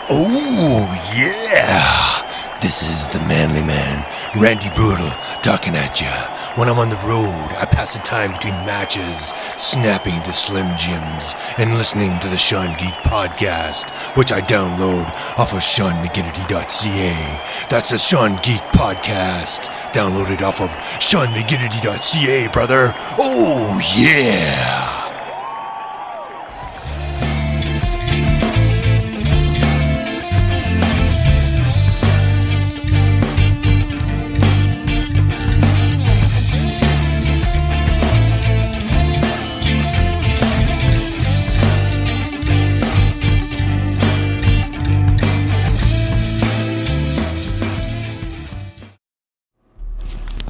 Oh, yeah! This is the manly man, Ranty Brutal, talking at ya. When I'm on the road, I pass the time between matches, snapping to Slim Jims, and listening to the Sean Geek podcast, which I download off of SeanMcGinnity.ca. That's the Sean Geek podcast, downloaded off of SeanMcGinnity.ca, brother. Oh, yeah!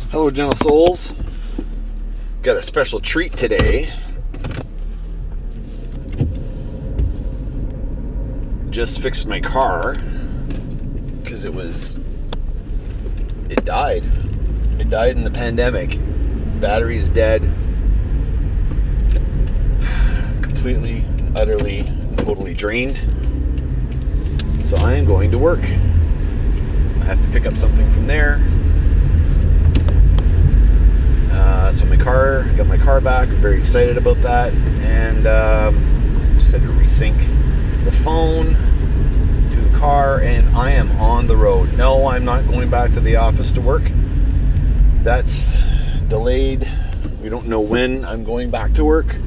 Hello, gentle souls. Got a special treat today. Just fixed my car because it died. It died in the pandemic. Battery is dead. Completely, utterly, totally drained. So I am going to work. I have to pick up something from there. So got my car back. I'm very excited about that, and just had to resync the phone to the car, and I am on the road. No, I'm not going back to the office to work. That's delayed. We don't know when I'm going back to work,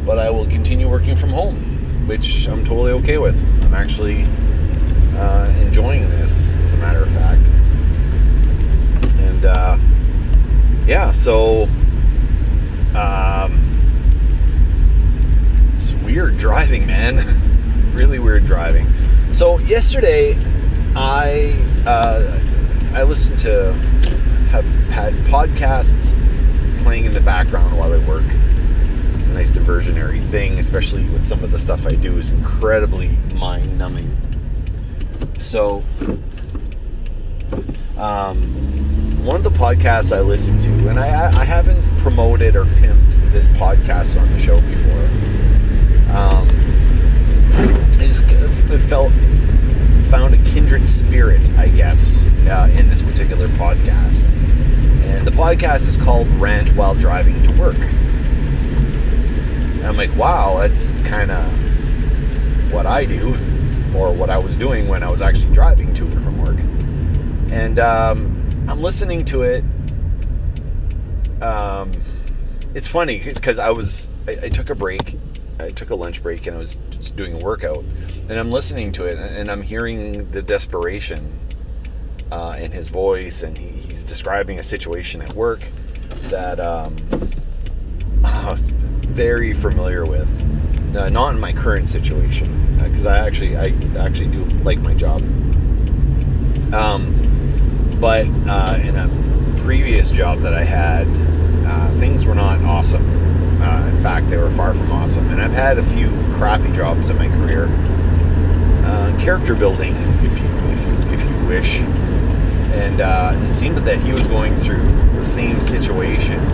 but I will continue working from home, which I'm totally okay with. I'm actually enjoying this, as a matter of fact, and yeah, so it's weird driving, man. Really weird driving. So yesterday, I listened to had podcasts playing in the background while I work. A nice diversionary thing, especially with some of the stuff I do, is incredibly mind-numbing. So, one of the podcasts I listen to, and I haven't promoted or pimped this podcast on the show before. Found a kindred spirit, I guess, in this particular podcast. And the podcast is called Rant while driving to work. And I'm like, wow, that's kind of what I do, or what I was doing when I was actually driving to or from work. And I'm listening to it. It's funny because I took a break. I took a lunch break and I was just doing a workout. And I'm listening to it and I'm hearing the desperation in his voice. And he's describing a situation at work that I was very familiar with. Not in my current situation, because I actually do like my job. But in a previous job that I had, things were not awesome. In fact, they were far from awesome. And I've had a few crappy jobs in my career. Character building, if you wish. And it seemed that he was going through the same situation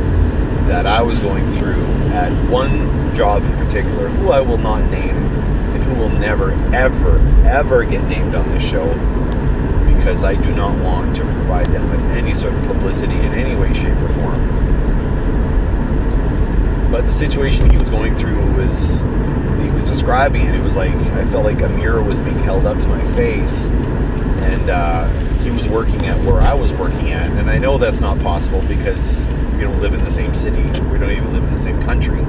that I was going through at one job in particular, who I will not name, and who will never, ever, ever get named on this show, because I do not want to provide them with any sort of publicity in any way, shape, or form. But the situation he was going through he was describing it. It was like, I felt like a mirror was being held up to my face, and he was working at where I was working at. And I know that's not possible because we don't live in the same city. We don't even live in the same country.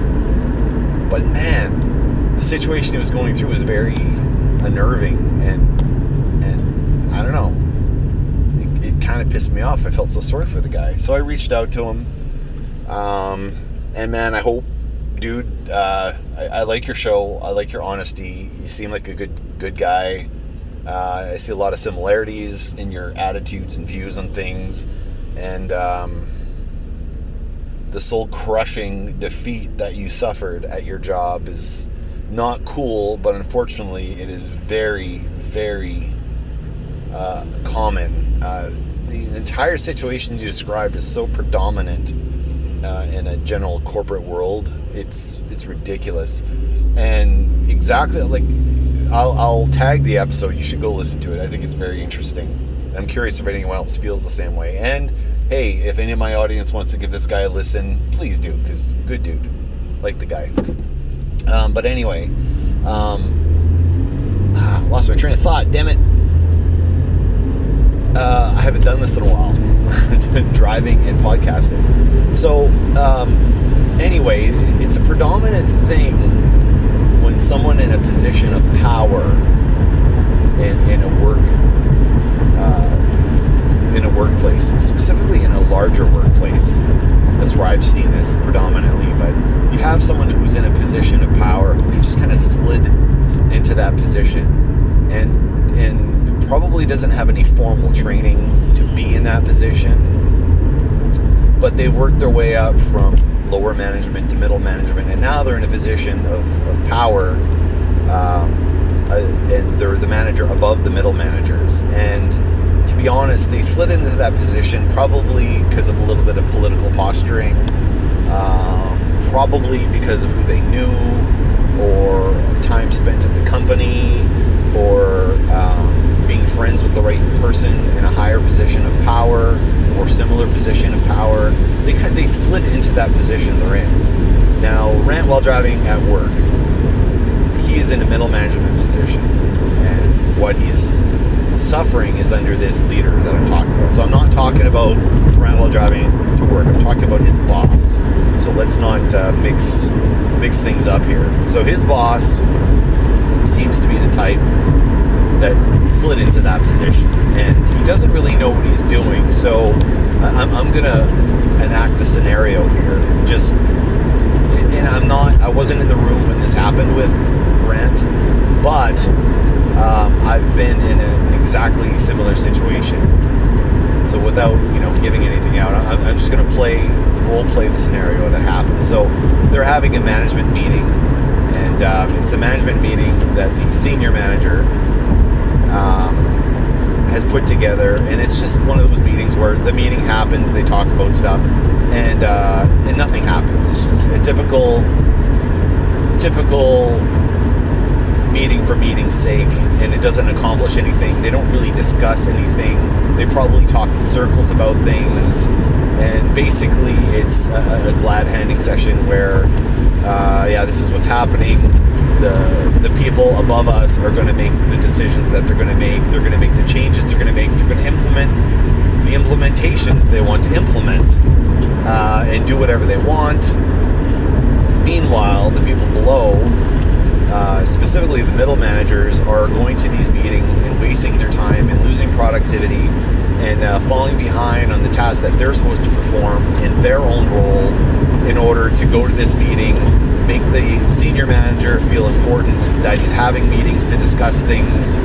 But man, the situation he was going through was very unnerving, and I don't know. It kind of pissed me off. I felt so sorry for the guy. So I reached out to him. And man, I hope, dude, I like your show. I like your honesty. You seem like a good guy. I see a lot of similarities in your attitudes and views on things. And the soul-crushing defeat that you suffered at your job is not cool, but unfortunately it is very, very common. The entire situation you described is so predominant in a general corporate world. It's ridiculous. And exactly like I'll tag the episode. You should go listen to it. I think it's very interesting. I'm curious if anyone else feels the same way. And hey, if any of my audience wants to give this guy a listen, please do, because good dude. Like the guy. But anyway, lost my train of thought, damn it. I haven't done this in a while. Driving and podcasting. So, anyway, it's a predominant thing when someone in a position of power in a workplace, specifically in a larger workplace. That's where I've seen this predominantly. But you have someone who's in a position of power who just kind of slid into that position, and probably doesn't have any formal training to be in that position, but they've worked their way up from lower management to middle management, and now they're in a position of power, and they're the manager above the middle managers. And to be honest, they slid into that position probably because of a little bit of political posturing, probably because of who they knew, or time spent at the company, or being friends with the right person in a higher position of power or similar position of power. They slid into that position they're in. Now, Rant, while driving at work, he is in a middle management position, and what he's suffering is under this leader that I'm talking about. So I'm not talking about Rant while driving to work. I'm talking about his boss. So let's not mix things up here. So his boss seems to be the type that slid into that position, and he doesn't really know what he's doing. So I'm gonna enact a scenario here. And I wasn't in the room when this happened with Rant, but I've been in an exactly similar situation. So without giving anything out, I'm just gonna role play the scenario that happened. So they're having a management meeting, and it's a management meeting that the senior manager has put together, and it's just one of those meetings where the meeting happens, they talk about stuff, and nothing happens. It's just a typical meeting for meeting's sake, and it doesn't accomplish anything. They don't really discuss anything. They probably talk in circles about things, and basically it's a glad handing session where this is what's happening. The people above us are going to make the decisions that they're going to make. They're going to make the changes they're going to make. They're going to implement the implementations they want to implement, and do whatever they want. Meanwhile, the people below, specifically the middle managers, are going to these meetings and wasting their time and losing productivity and falling behind on the tasks that they're supposed to perform in their own role in order to go to this meeting, make the senior manager feel important, that he's having meetings to discuss things.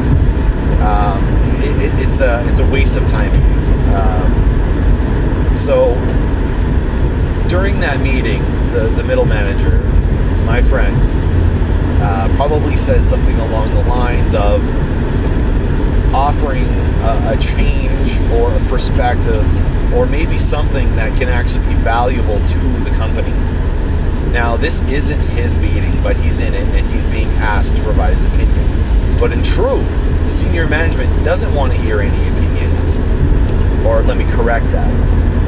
It's a waste of time. So during that meeting, the middle manager, my friend, probably says something along the lines of offering a change or a perspective, or maybe something that can actually be valuable to the company. Now, this isn't his meeting, but he's in it, and he's being asked to provide his opinion. But in truth, the senior management doesn't want to hear any opinions. Or let me correct that.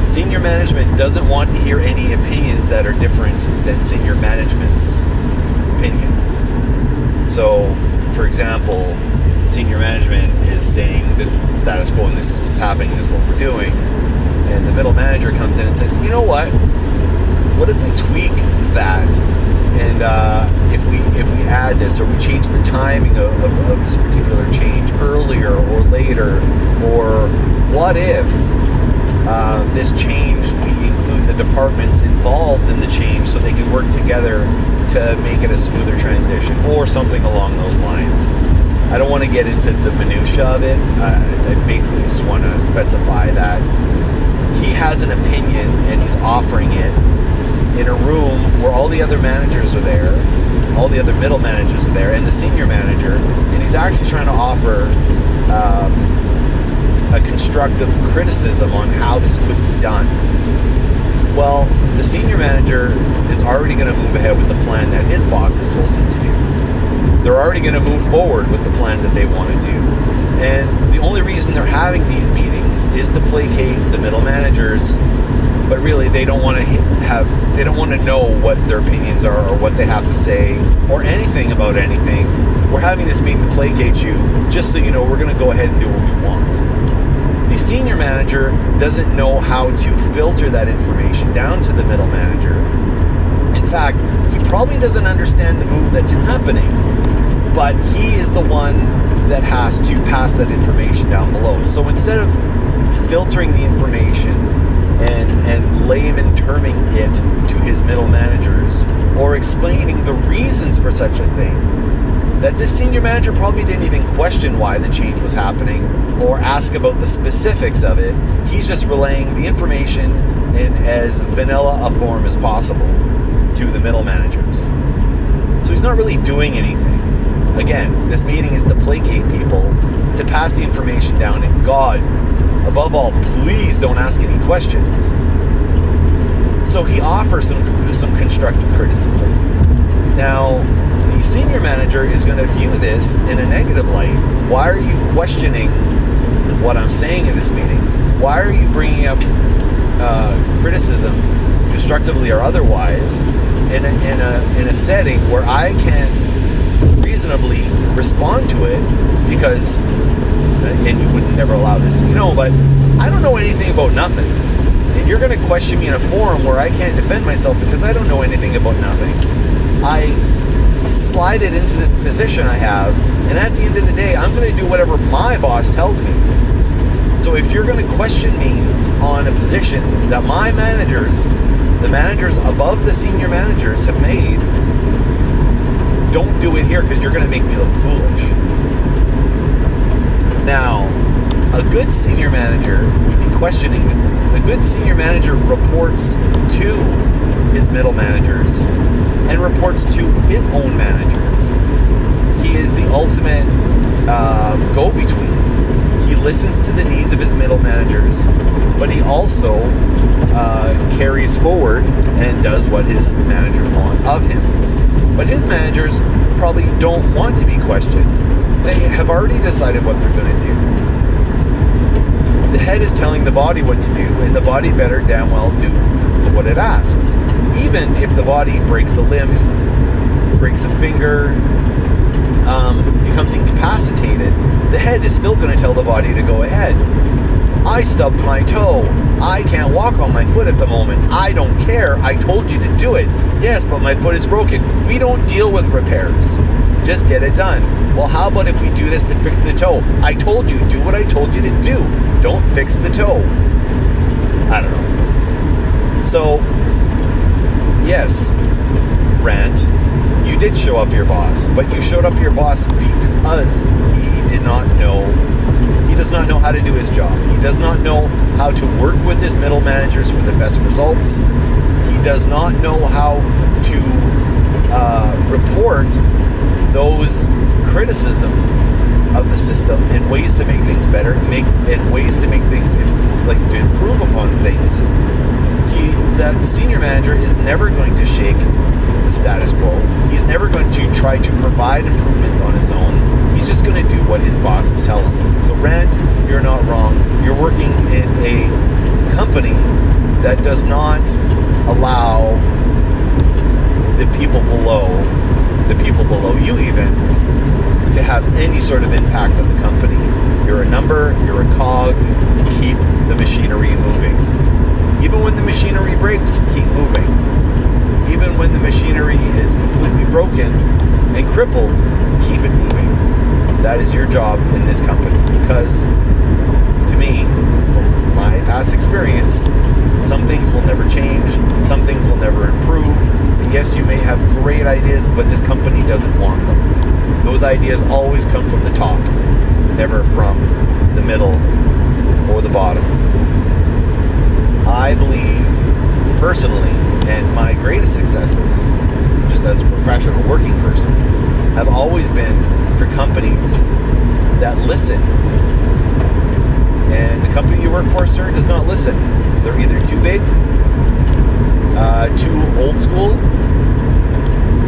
Senior management doesn't want to hear any opinions that are different than senior management's opinion. So, for example, senior management is saying this is the status quo and this is what's happening, this is what we're doing. And the middle manager comes in and says, you know what if we tweak that, and if we add this, or we change the timing of this particular change earlier or later, or what if this change, we include the departments involved in the change so they can work together to make it a smoother transition, or something along those lines. I don't want to get into the minutia of it. I basically just want to specify that he has an opinion and he's offering it in a room where all the other managers are there, all the other middle managers are there, and the senior manager, and he's actually trying to offer a constructive criticism on how this could be done. Well, the senior manager is already going to move ahead with the plan that his boss has told him to do. They're already going to move forward with the plans that they want to do. And the only reason they're having these meetings is to placate the middle managers, but really they don't want to know what their opinions are or what they have to say or anything about anything. We're having this meeting to placate you just so you know we're going to go ahead and do what we want. The senior manager doesn't know how to filter that information down to the middle manager. In fact, he probably doesn't understand the move that's happening, but he is the one that has to pass that information down below. So instead of filtering the information and layman terming it to his middle managers or explaining the reasons for such a thing, that this senior manager probably didn't even question why the change was happening or ask about the specifics of it. He's just relaying the information in as vanilla a form as possible to the middle managers. So he's not really doing anything. Again, this meeting is to placate people, to pass the information down, and God, above all, please don't ask any questions. So he offers some constructive criticism. Now, the senior manager is going to view this in a negative light. Why are you questioning what I'm saying in this meeting? Why are you bringing up criticism, constructively or otherwise, in a setting where I can reasonably respond to it? Because, and he would never allow this, but I don't know anything about nothing. And you're going to question me in a forum where I can't defend myself because I don't know anything about nothing. I slide it into this position I have, and at the end of the day, I'm going to do whatever my boss tells me. So if you're going to question me on a position that my managers, the managers above the senior managers, have made, don't do it here because you're going to make me look foolish. Now, a good senior manager would be questioning the things. A good senior manager reports to his middle managers and reports to his own managers. He is the ultimate go-between. He listens to the needs of his middle managers, but he also carries forward and does what his managers want of him. But his managers probably don't want to be questioned. They have already decided what they're going to do. The head is telling the body what to do, and the body better damn well do what it asks. Even if the body breaks a limb, breaks a finger, becomes incapacitated, the head is still going to tell the body to go ahead. I stubbed my toe. I can't walk on my foot at the moment. I don't care. I told you to do it. Yes, but my foot is broken. We don't deal with repairs. Just get it done. Well, how about if we do this to fix the toe? I told you, do what I told you to do. Don't fix the toe. I don't know. So, yes, Rant, you did show up your boss, but you showed up your boss because he did not know. He does not know how to do his job. He does not know how to work with his middle managers for the best results. He does not know how to report those criticisms of the system in ways to make things better, in ways to make things to improve upon things. That senior manager is never going to shake the status quo. He's never going to try to provide improvements on his own. He's just going to do what his bosses tell him. So Rant, you're not wrong. You're working in a company that does not allow the people below you even to have any sort of impact on the company. You're a number, you're a cog. Keep the machinery moving. Even when the machinery breaks, keep moving. Even when the machinery is completely broken and crippled, keep it moving. That is your job in this company, because to me, from my past experience, some things will never change, some things will never improve, and yes, you may have great ideas, but this company doesn't want them. Those ideas always come from the top, never from the middle or the bottom. I believe, personally, and my greatest successes, just as a professional working person, have always been for companies that listen. And the company you work for, sir, does not listen. They're either too big, too old school,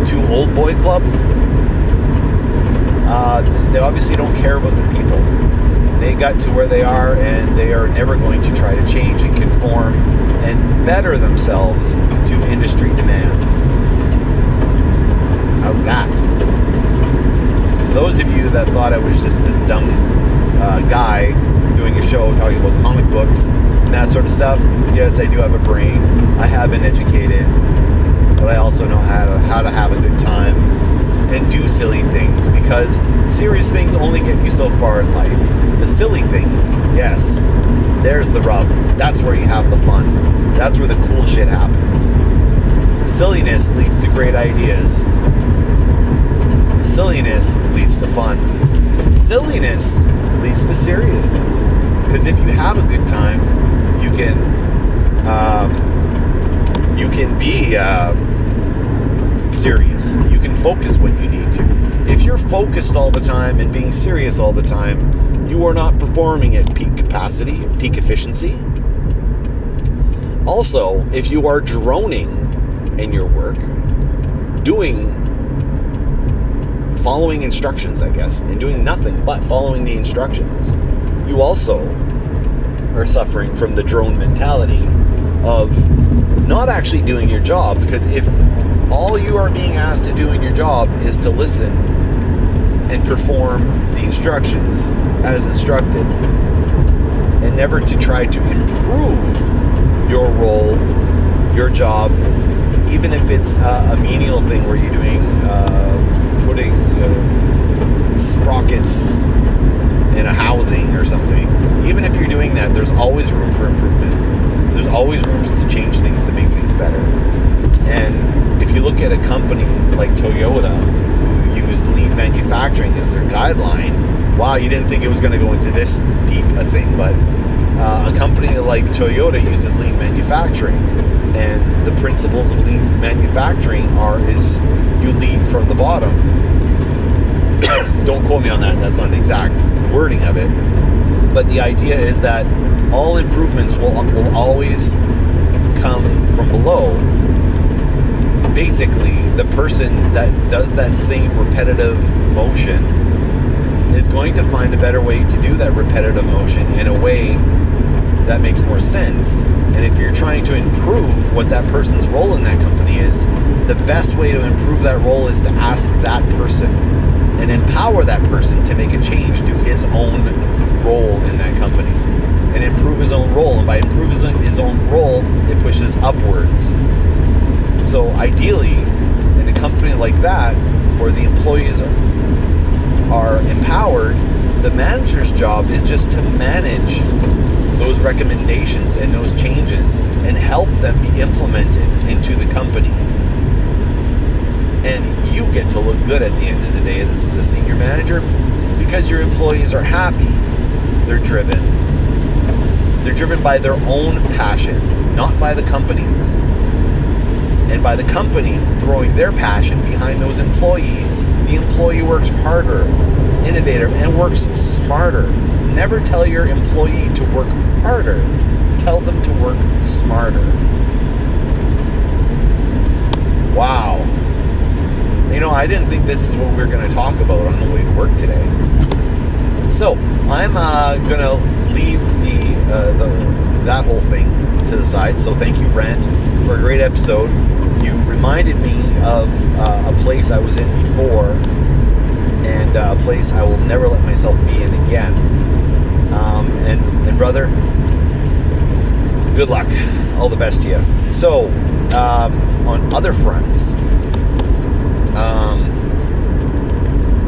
too old boy club, They obviously don't care about the people. They got to where they are, and they are never going to try to change and conform and better themselves to industry demands. How's that? For those of you that thought I was just this dumb guy doing a show talking about comic books and that sort of stuff, yes, I do have a brain. I have been educated, but I also know how to have a good time and do silly things, because serious things only get you so far in life. The silly things, yes, there's the rub. That's where you have the fun. That's where the cool shit happens. Silliness leads to great ideas. Silliness leads to fun. Silliness leads to seriousness. Because if you have a good time, you can be serious. You can focus when you need to. If you're focused all the time and being serious all the time, you are not performing at peak capacity, peak efficiency. Also, if you are droning in your work, following instructions, I guess, and doing nothing but following the instructions, you also are suffering from the drone mentality of not actually doing your job, because if all you are being asked to do in your job is to listen and perform the instructions as instructed, and never to try to improve your role, your job, even if it's a menial thing where you're doing putting sprockets in a housing or something. Even if you're doing that, there's always room for improvement. There's always rooms to change things to make things better. And if you look at a company like Toyota, who used lean manufacturing as their guideline, wow, you didn't think it was going to go into this deep a thing, but a company like Toyota uses lean manufacturing. And the principles of lean manufacturing is you lead from the bottom. Don't quote me on that. That's not an exact wording of it. But the idea is that all improvements will always come from below. Basically, the person that does that same repetitive motion is going to find a better way to do that repetitive motion in a way that makes more sense. And if you're trying to improve what that person's role in that company is, the best way to improve that role is to ask that person and empower that person to make a change to his own role in that company and improve his own role. And by improving his own role, it pushes upwards. So ideally, in a company like that, where the employees are empowered, the manager's job is just to manage those recommendations and those changes and help them be implemented into the company. And you get to look good at the end of the day as a senior manager, because your employees are happy. They're driven. They're driven by their own passion, not by the company's. And by the company throwing their passion behind those employees, the employee works harder, innovative, and works smarter. Never tell your employee to work harder. Tell them to work smarter. Wow. You know, I didn't think this is what we were going to talk about on the way to work today. So I'm going to leave that whole thing to the side. So thank you, Rant, for a great episode. You reminded me of a place I was in before, and a place I will never let myself be in again. And brother, good luck. All the best to you. So, on other fronts,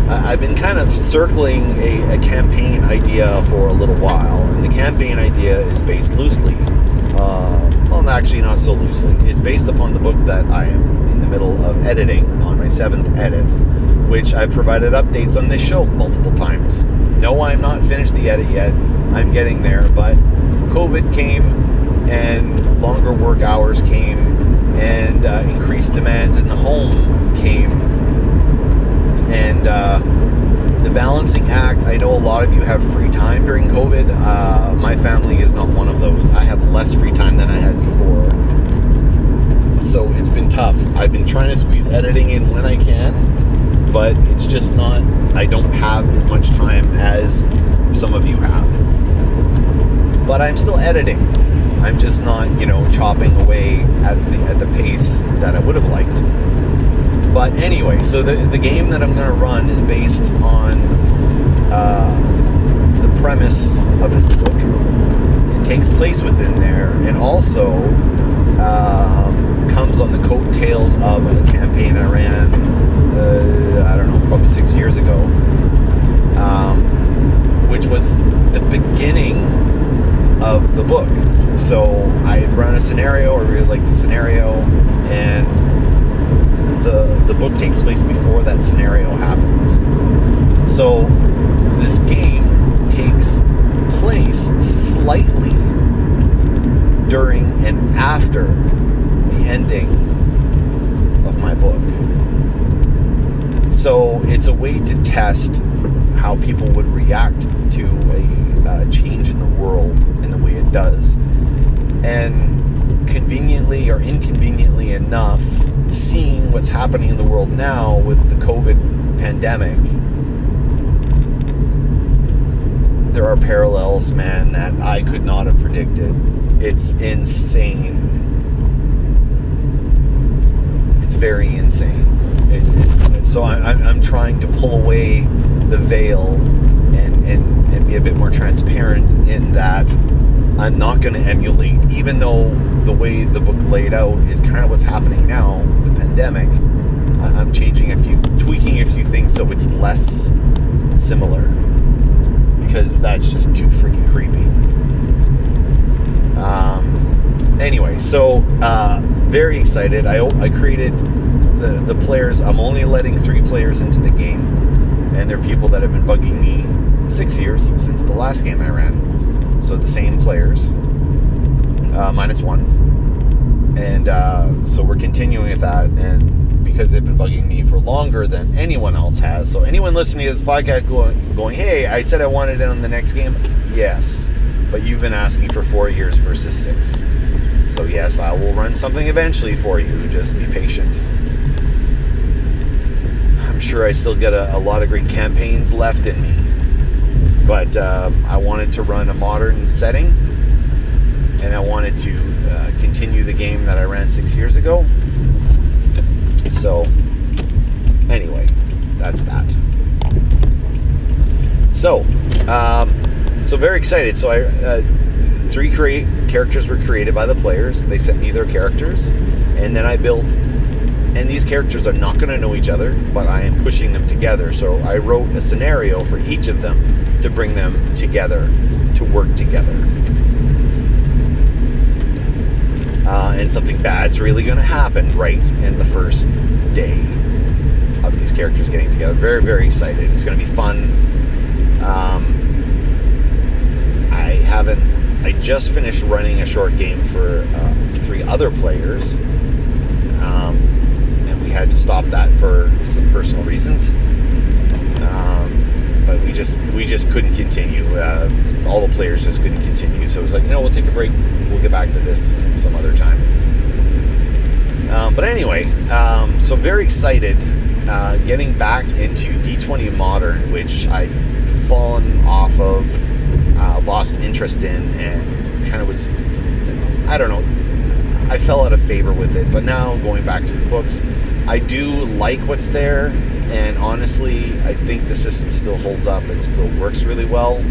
I've been kind of circling a campaign idea for a little while, and the campaign idea is based loosely. Well, actually not so loosely. It's based upon the book that I am in the middle of editing, on my 7th edit, which I've provided updates on this show multiple times. No, I'm not finished the edit yet. I'm getting there, but COVID came, and longer work hours came, and increased demands in the home came, and the balancing act. I know a lot of you have free time during COVID. My family is not one of those. I have less free time than I had before. So it's been tough. I've been trying to squeeze editing in when I can, but it's just not, I don't have as much time as some of you have. But I'm still editing. I'm just not, chopping away at the pace that I would have liked. But anyway, so the game that I'm going to run is based on the premise of this book. It takes place within there, and also comes on the coattails of a campaign I ran, I don't know, probably 6 years ago, which was the beginning of the book. So I had run a scenario, I really liked the scenario, and the book takes place before that scenario happens. So this game takes place slightly during and after the ending of my book. So it's a way to test how people would react to a change in the world in the way it does. And conveniently or inconveniently enough, seeing what's happening in the world now with the COVID pandemic, there are parallels, man, that I could not have predicted. It's insane. It's very insane. So I'm trying to pull away the veil and be a bit more transparent in that I'm not going to emulate, even though the way the book laid out is kind of what's happening now with the pandemic. I'm tweaking a few things so it's less similar, because that's just too freaking creepy. Anyway, so very excited. I created the players. I'm only letting 3 players into the game, and they're people that have been bugging me 6 years since the last game I ran. So the same players, minus 1. And so we're continuing with that, and because they've been bugging me for longer than anyone else has. So anyone listening to this podcast going, hey, I said I wanted it on the next game. Yes, but you've been asking for 4 years versus 6. So yes, I will run something eventually for you. Just be patient. I'm sure I still get a lot of great campaigns left in me. But I wanted to run a modern setting, and I wanted to continue the game that I ran 6 years ago. So, anyway, that's that. So very excited. So 3 characters were created by the players. They sent me their characters, and then I built. And these characters are not going to know each other, but I am pushing them together. So I wrote a scenario for each of them to bring them together, to work together. And something bad's really going to happen right in the first day of these characters getting together. Very, very excited. It's going to be fun. I just finished running a short game for 3 other players. And we had to stop that for some personal reasons. But we just couldn't continue. All the players just couldn't continue. So it was like, we'll take a break. We'll get back to this some other time. But anyway, so I'm very excited getting back into D20 Modern, which I'd fallen off of, lost interest in, and kind of was, I don't know, I fell out of favor with it. But now going back through the books, I do like what's there, and honestly, I think the system still holds up and still works really well.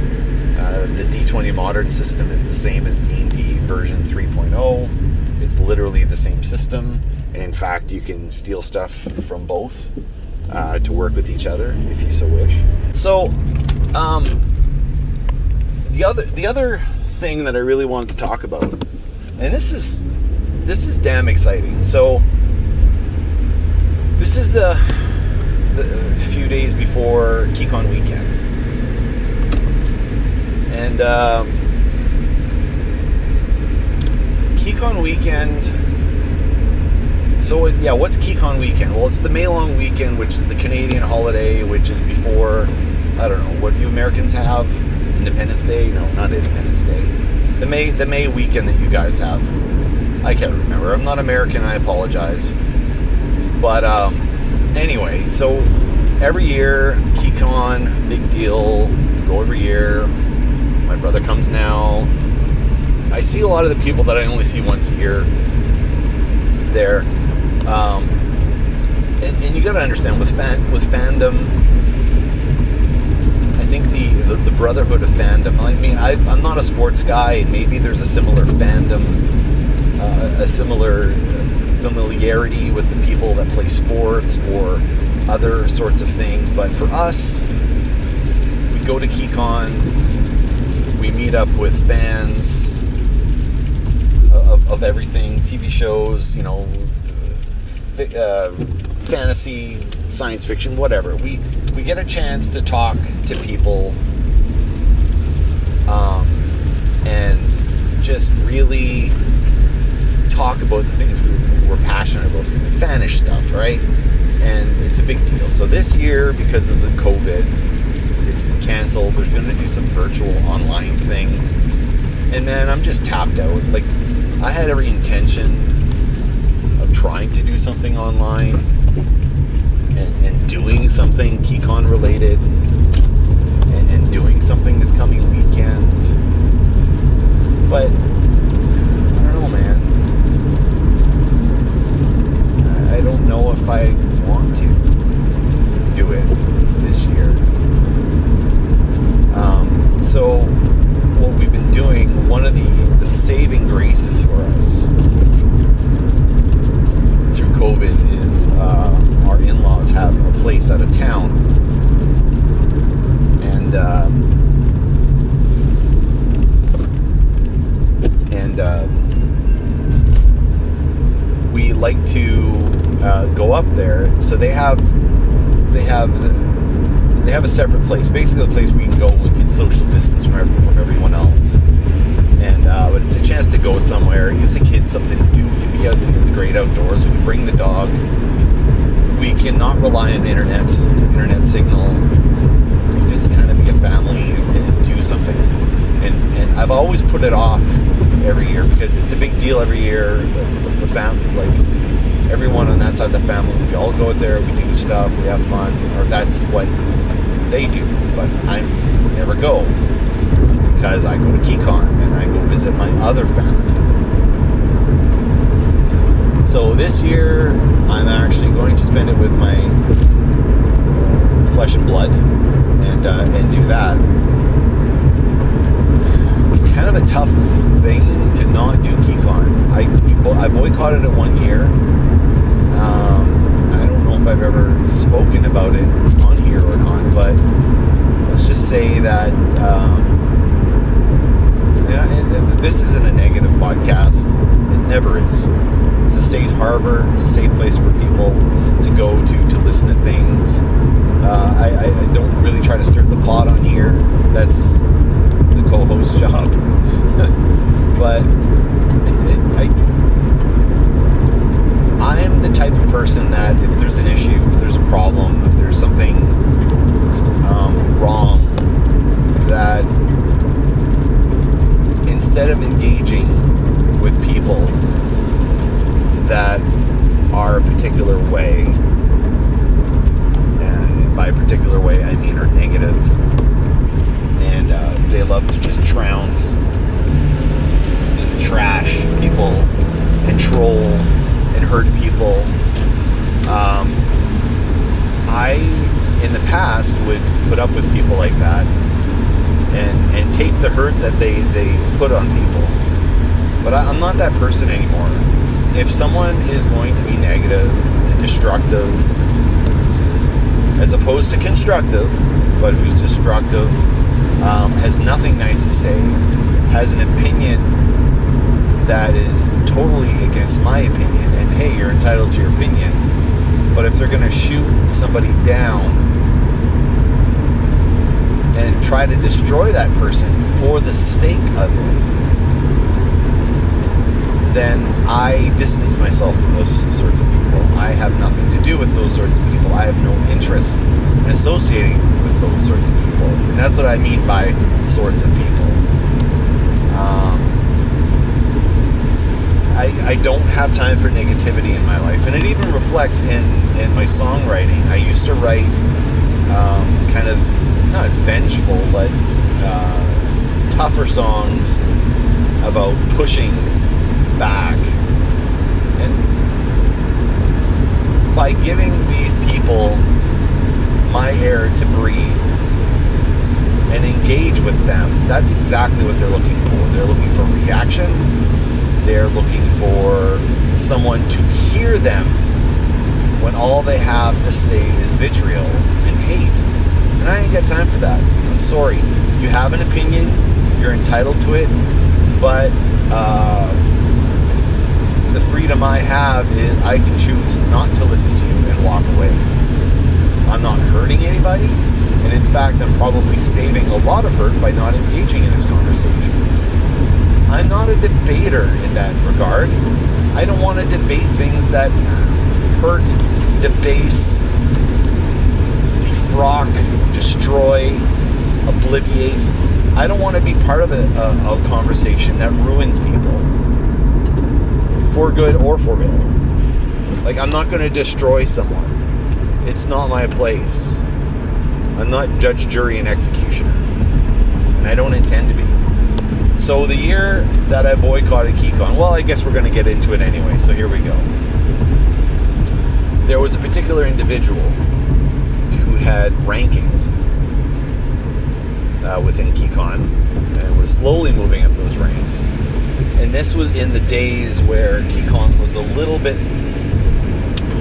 The D20 Modern system is the same as D&D version 3.0. It's literally the same system, and in fact, you can steal stuff from both to work with each other if you so wish. So, the other thing that I really wanted to talk about, and this is damn exciting. So, this is the few days before Keycon weekend. And Keycon weekend, so what's Keycon weekend? Well, it's the May-long weekend, which is the Canadian holiday, which is before, I don't know, what do you Americans have? Is it Independence Day? No, not Independence Day. The May weekend that you guys have. I can't remember. I'm not American, I apologize. But anyway, so every year, Keycon, big deal, go every year. My brother comes now. I see a lot of the people that I only see once a year there. And you got to understand, with fandom, I think the brotherhood of fandom. I mean, I'm not a sports guy, and maybe there's a similar fandom, a similar familiarity with the people that play sports or other sorts of things. But for us, we go to Keycon, we meet up with fans of everything, TV shows, fantasy, science fiction, whatever. We get a chance to talk to people, and just really talk about the things we're passionate about, fanish stuff, right? And it's a big deal. So this year, because of the COVID, it's been canceled. They're going to do some virtual online thing, and man, I'm just tapped out. Like, I had every intention of trying to do something online and doing something Keycon related, and doing something this coming weekend. But I don't know, man. I don't know if I want to do it this year. So what we've been doing, one of the saving graces for us through COVID is our in-laws have a place out of town, and we like to go up there. So they have a separate place, basically a place we can go and we can social distance from everyone else. And but it's a chance to go somewhere. It gives the kids something to do. We can be out in the great outdoors. We can bring the dog. We cannot rely on internet signal. We can just kind of be a family and do something. And I've always put it off every year because it's a big deal every year. The family, like everyone on that side of the family, we all go out there. We do stuff. We have fun, or that's what they do. But I never go, because I go to Keycon and I go visit my other family. So this year, I'm actually going to spend it with my flesh and blood and do that. It's kind of a tough thing to not do Keycon. I boycotted it one year. I don't know if I've ever spoken about it on here or not, but let's just say that this isn't a negative podcast. It never is. It's a safe harbor. It's a safe place for people to go to listen to things. I don't really try to stir the pot on here. That's the co-host job. But I'm the type of person that if there's an issue, if there's a problem, if there's something wrong, that instead of engaging with people that are a particular way, and by a particular way I mean are negative, and they love to just trounce and trash people and troll and hurt people, I in the past would put up with people like that and take the hurt that they put on people. But I'm not that person anymore. If someone is going to be negative and destructive, as opposed to constructive, but who's destructive, has nothing nice to say, has an opinion that is totally against my opinion, and hey, you're entitled to your opinion, but if they're going to shoot somebody down and try to destroy that person for the sake of it, then I distance myself from those sorts of people. I have nothing to do with those sorts of people. I have no interest in associating with those sorts of people. And that's what I mean by sorts of people. I don't have time for negativity in my life, and it even reflects in my songwriting. I used to write kind of not vengeful, but tougher songs about pushing back, and by giving these people my air to breathe and engage with them, that's exactly what they're looking for. They're looking for reaction. They're looking for someone to hear them when all they have to say is vitriol and hate. And I ain't got time for that. I'm sorry. You have an opinion. You're entitled to it. But the freedom I have is I can choose not to listen to you and walk away. I'm not hurting anybody. And in fact, I'm probably saving a lot of hurt by not engaging in this conversation. I'm not a debater in that regard. I don't want to debate things that hurt, debase, defrock, destroy, obliviate. I don't want to be part of a conversation that ruins people, for good or for ill. Like, I'm not going to destroy someone. It's not my place. I'm not judge, jury, and executioner. And I don't intend to be. So the year that I boycotted Keycon, well, I guess we're going to get into it anyway, so here we go. There was a particular individual who had ranking within Keycon and was slowly moving up those ranks. And this was in the days where Keycon was a little bit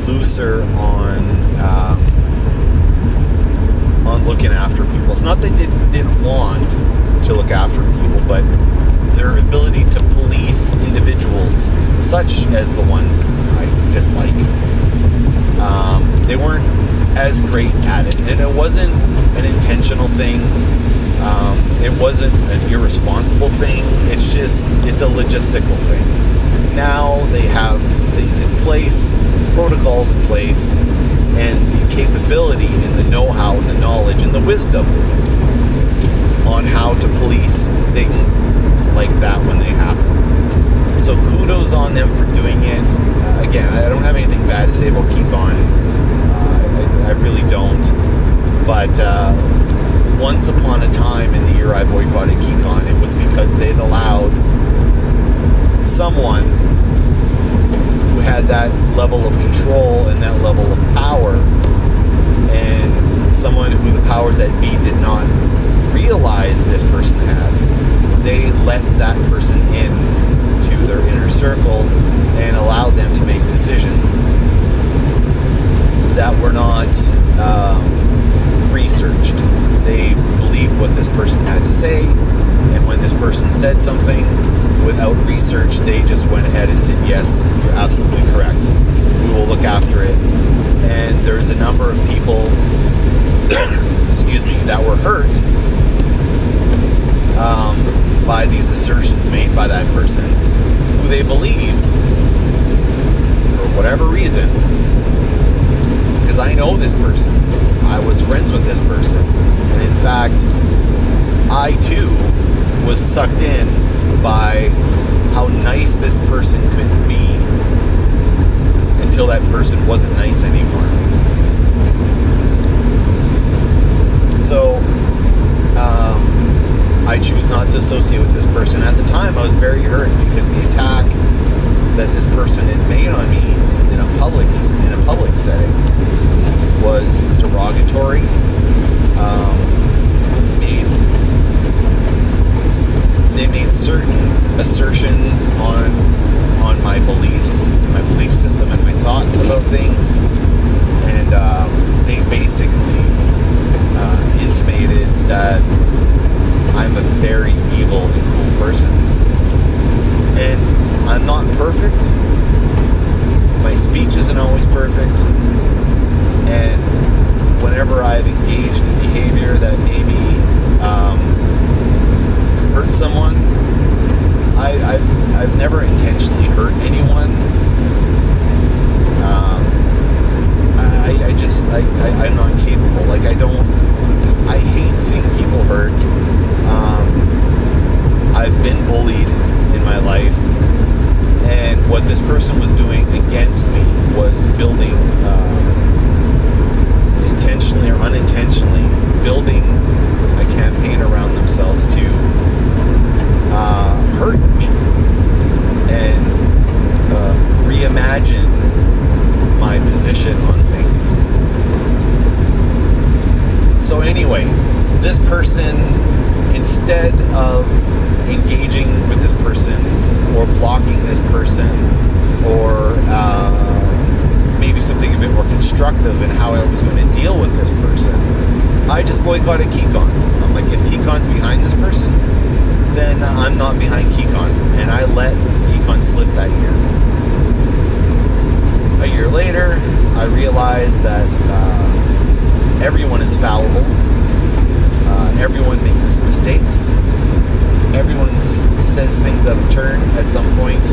looser on looking after people. It's not that they didn't want to look after people, but their ability to police individuals, such as the ones I dislike, they weren't as great at it. And it wasn't an intentional thing. It wasn't an irresponsible thing. It's a logistical thing. Now they have things in place, protocols in place, and the capability and the know-how and the knowledge and the wisdom on how to police things like that when they happen. So kudos on them for doing it. Again, I don't have anything bad to say about Keycon. I really don't. But once upon a time in the year I boycotted Keycon, it was because they'd allowed someone who had that level of control and that level of power, and someone who the powers that be did not realize this person had. They let that person in to their inner circle and allowed them to make decisions that were not researched. They believed what this person had to say, and when this person said something without research, they just went ahead and said, yes, you're absolutely correct. We will look after it. And there's a number of people excuse me, that were hurt by these assertions made by that person, who they believed, for whatever reason, because I know this person, I was friends with this person, and in fact, I too was sucked in by how nice this person could be until that person wasn't nice anymore. So, I choose not to associate with this person. At the time, I was very hurt because the attack that this person had made on me in a public setting was derogatory. They made certain assertions on my beliefs, my belief system, and my thoughts about things, and they basically intimated that I'm a very evil and cruel person. And I'm not perfect. My speech isn't always perfect. And whenever I've engaged in behavior that maybe this person was doing against me was building, intentionally or unintentionally, building a campaign around themselves to hurt me and reimagine my position on things. So anyway, this person, instead of engaging with this person or blocking this person or maybe something a bit more constructive in how I was going to deal with this person, I just boycotted Keycon. I'm like, if Keycon's behind this person, then I'm not behind Keycon. And I let Keycon slip that year. A year later, I realized that everyone is fallible. Everyone makes mistakes. Everyone says things out of turn at some point.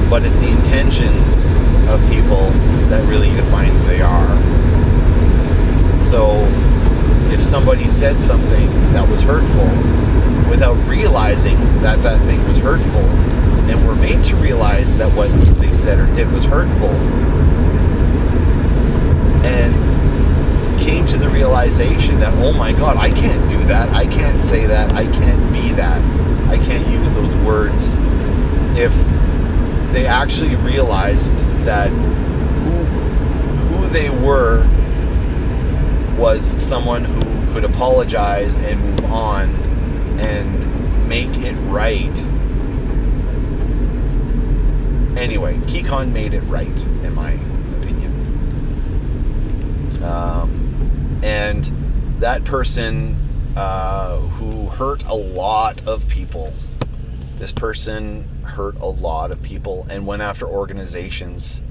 But it's the intentions of people that really define who they are. So if somebody said something that was hurtful without realizing that that thing was hurtful, and were made to realize that what they said or did was hurtful, and came to the realization that, oh my God, I can't do that, I can't say that, I can't be that, I can't use those words. If they actually realized that who they were was someone who could apologize and move on and make it right. Anyway, Keycon made it right, in my opinion. And that person who hurt a lot of people, this person hurt a lot of people and went after organizations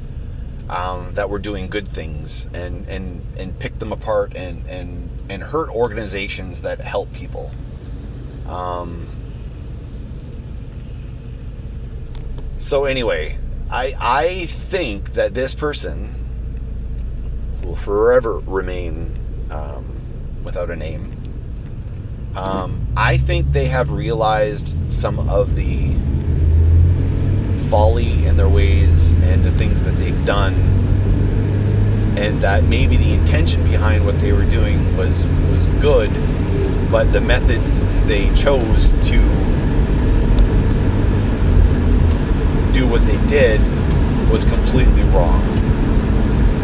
that were doing good things and picked them apart and hurt organizations that help people. So anyway, I think that this person will forever remain without a name. I think they have realized some of the folly in their ways and the things that they've done, and that maybe the intention behind what they were doing was good, but the methods they chose to do what they did was completely wrong.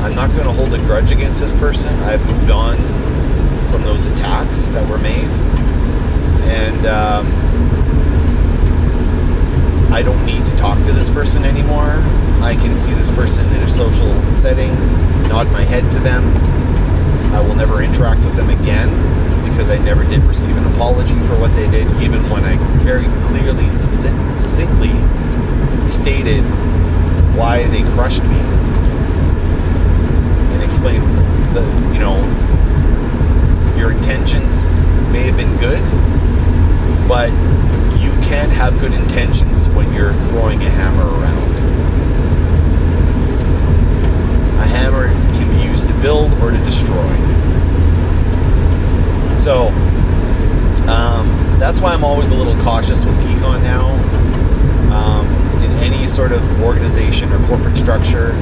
I'm not going to hold a grudge against this person. I've moved on from those attacks that were made, and I don't need to talk to this person anymore. I can see this person in a social setting, nod my head to them. I will never interact with them again because I never did receive an apology for what they did, even when I very clearly and succinctly stated why they crushed me and explained your intentions may have been good, but you can't have good intentions when you're throwing a hammer around. A hammer can be used to build or to destroy. So that's why I'm always a little cautious with Keycon now. In any sort of organization or corporate structure,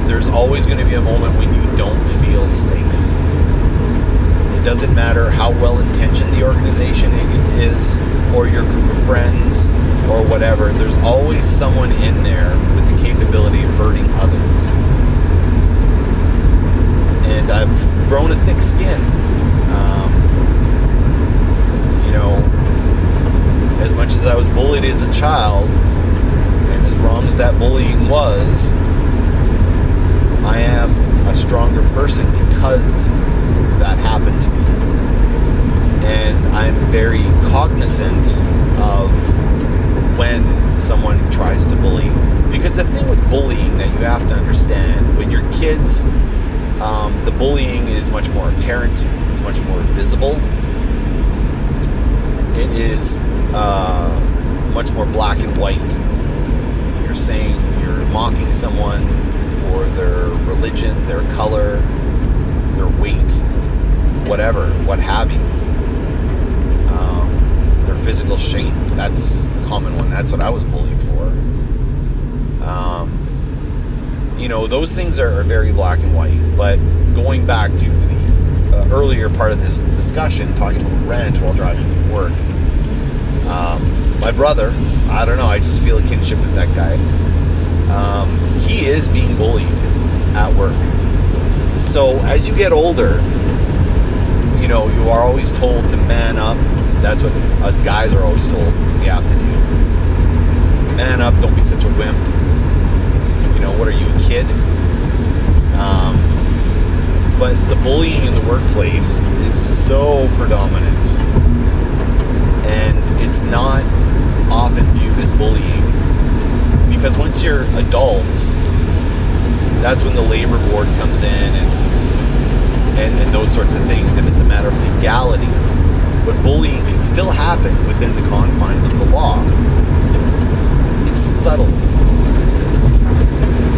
there's always going to be a moment when you don't feel safe. It doesn't matter how well-intentioned the organization is, or your group of friends, or whatever. There's always someone in there with the capability of hurting others. And I've grown a thick skin. As much as I was bullied as a child, and as wrong as that bullying was, I am a stronger person because that happened to me. And I'm very cognizant of when someone tries to bully. Because the thing with bullying that you have to understand, when you're kids, the bullying is much more apparent, it's much more visible. It is much more black and white. You're mocking someone for their religion, their color, their weight, whatever, what have you. Their physical shape, that's the common one. That's what I was bullied for. Those things are very black and white. But going back to the earlier part of this discussion, talking about rent while driving from work, my brother, I don't know, I just feel a kinship with that guy. He is being bullied at work. So as you get older, you are always told to man up. That's what us guys are always told we have to do. Man up, don't be such a wimp. What are you, a kid? But the bullying in the workplace is so predominant. And it's not often viewed as bullying. Because once you're adults, that's when the labor board comes in and those sorts of things, and it's a matter of legality. But bullying can still happen within the confines of the law. It's subtle.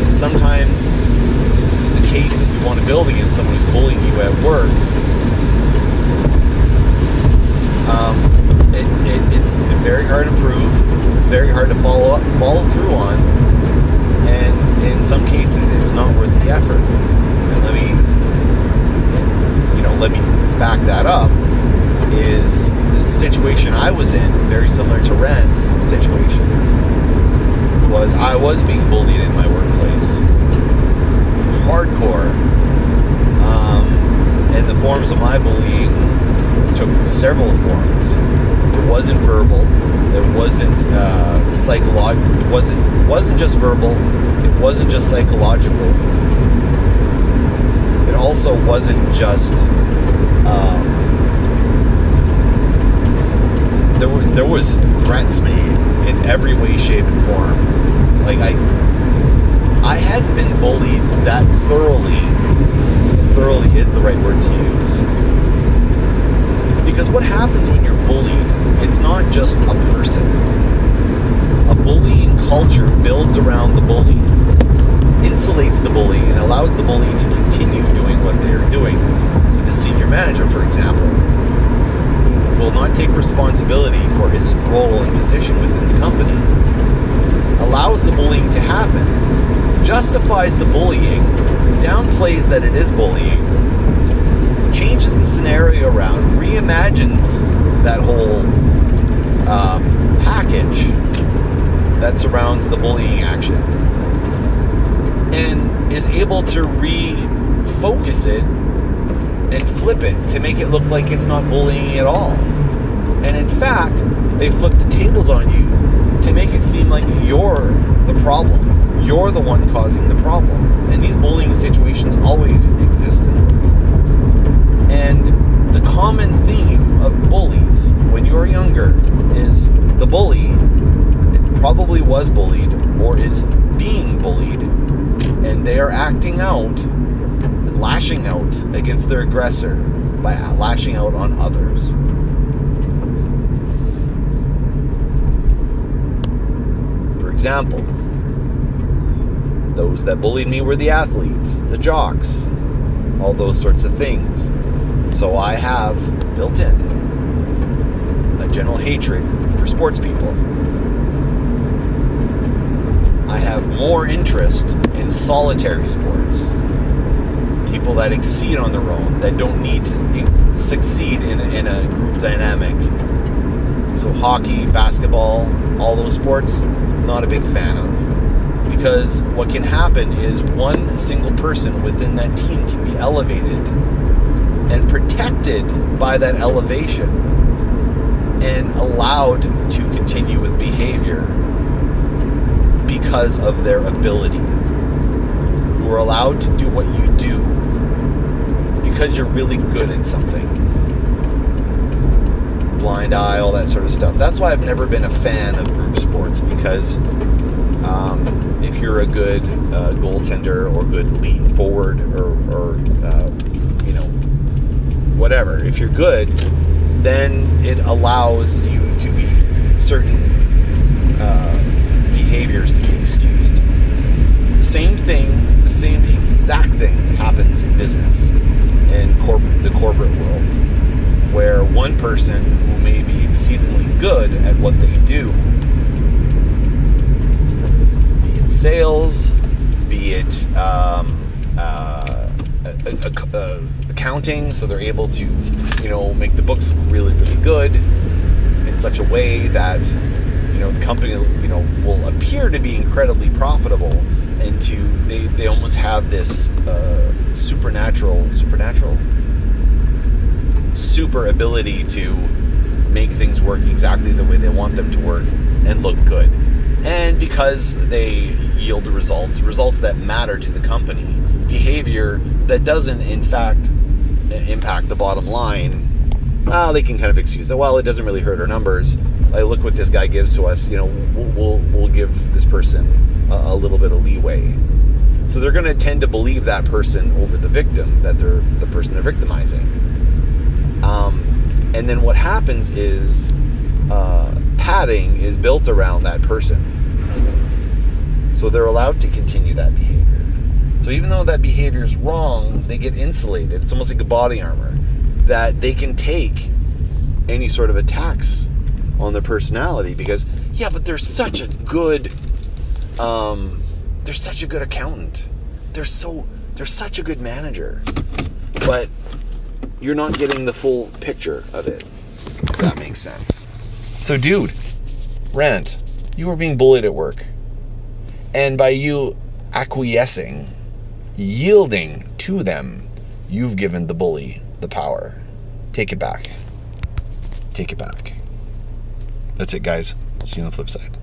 And sometimes the case that you want to build against someone who's bullying you at work, it's very hard to prove. It's very hard to follow through on. And in some cases, it's not worth the effort. And let me back that up. Is the situation I was in very similar to Rant's situation? Was I was being bullied in my workplace, hardcore, and the forms of my bullying took several forms. It wasn't verbal. It wasn't psychological. It wasn't just verbal. It wasn't just psychological. It also wasn't just. There was threats made in every way, shape, and form. Like I hadn't been bullied that thoroughly. Thoroughly is the right word to use. Because what happens when you're bullied, it's not just a person. A bullying culture builds around the bully, insulates the bully, and allows the bully to continue doing what they're doing. So the senior manager, for example, will not take responsibility for his role and position within the company, allows the bullying to happen, justifies the bullying, downplays that it is bullying, changes the scenario around, reimagines that whole package that surrounds the bullying action, and is able to refocus it and flip it to make it look like it's not bullying at all. And in fact, they flip the tables on you to make it seem like you're the problem. You're the one causing the problem. And these bullying situations always exist in work. And the common theme of bullies when you're younger is the bully probably was bullied or is being bullied, and they are acting out, lashing out against their aggressor by lashing out on others. For example, those that bullied me were the athletes, the jocks, all those sorts of things. So I have built in a general hatred for sports people. I have more interest in solitary sports. People that exceed on their own, that don't need to succeed in a group dynamic. So hockey, basketball, all those sports, not a big fan of. Because what can happen is one single person within that team can be elevated and protected by that elevation and allowed to continue with behavior because of their ability. You are allowed to do what you do because you're really good at something. Blind eye, all that sort of stuff. That's why I've never been a fan of group sports, because if you're a good goaltender or good lead forward or whatever, if you're good, then it allows you to be certain behaviors to be excused. The same exact thing happens in business, in the corporate world, where one person who may be exceedingly good at what they do, be it sales, be it accounting, so they're able to, make the books look really, really good in such a way that, the company, will appear to be incredibly profitable, and they almost have this super ability to make things work exactly the way they want them to work and look good. And because they yield results that matter to the company, behavior that doesn't, in fact, impact the bottom line, they can kind of excuse it. Well, it doesn't really hurt our numbers. Look what this guy gives to us. We'll give this person a little bit of leeway. So they're going to tend to believe that person over the victim, that they're the person they're victimizing. And then what happens is padding is built around that person. So they're allowed to continue that behavior. So even though that behavior is wrong, they get insulated. It's almost like a body armor that they can take any sort of attacks on their personality because, but they're such a good, accountant. They're such a good manager. But you're not getting the full picture of it, if that makes sense. So, dude, Rant, you are being bullied at work. And by you acquiescing, yielding to them, you've given the bully the power. Take it back. Take it back. That's it, guys. I'll see you on the flip side.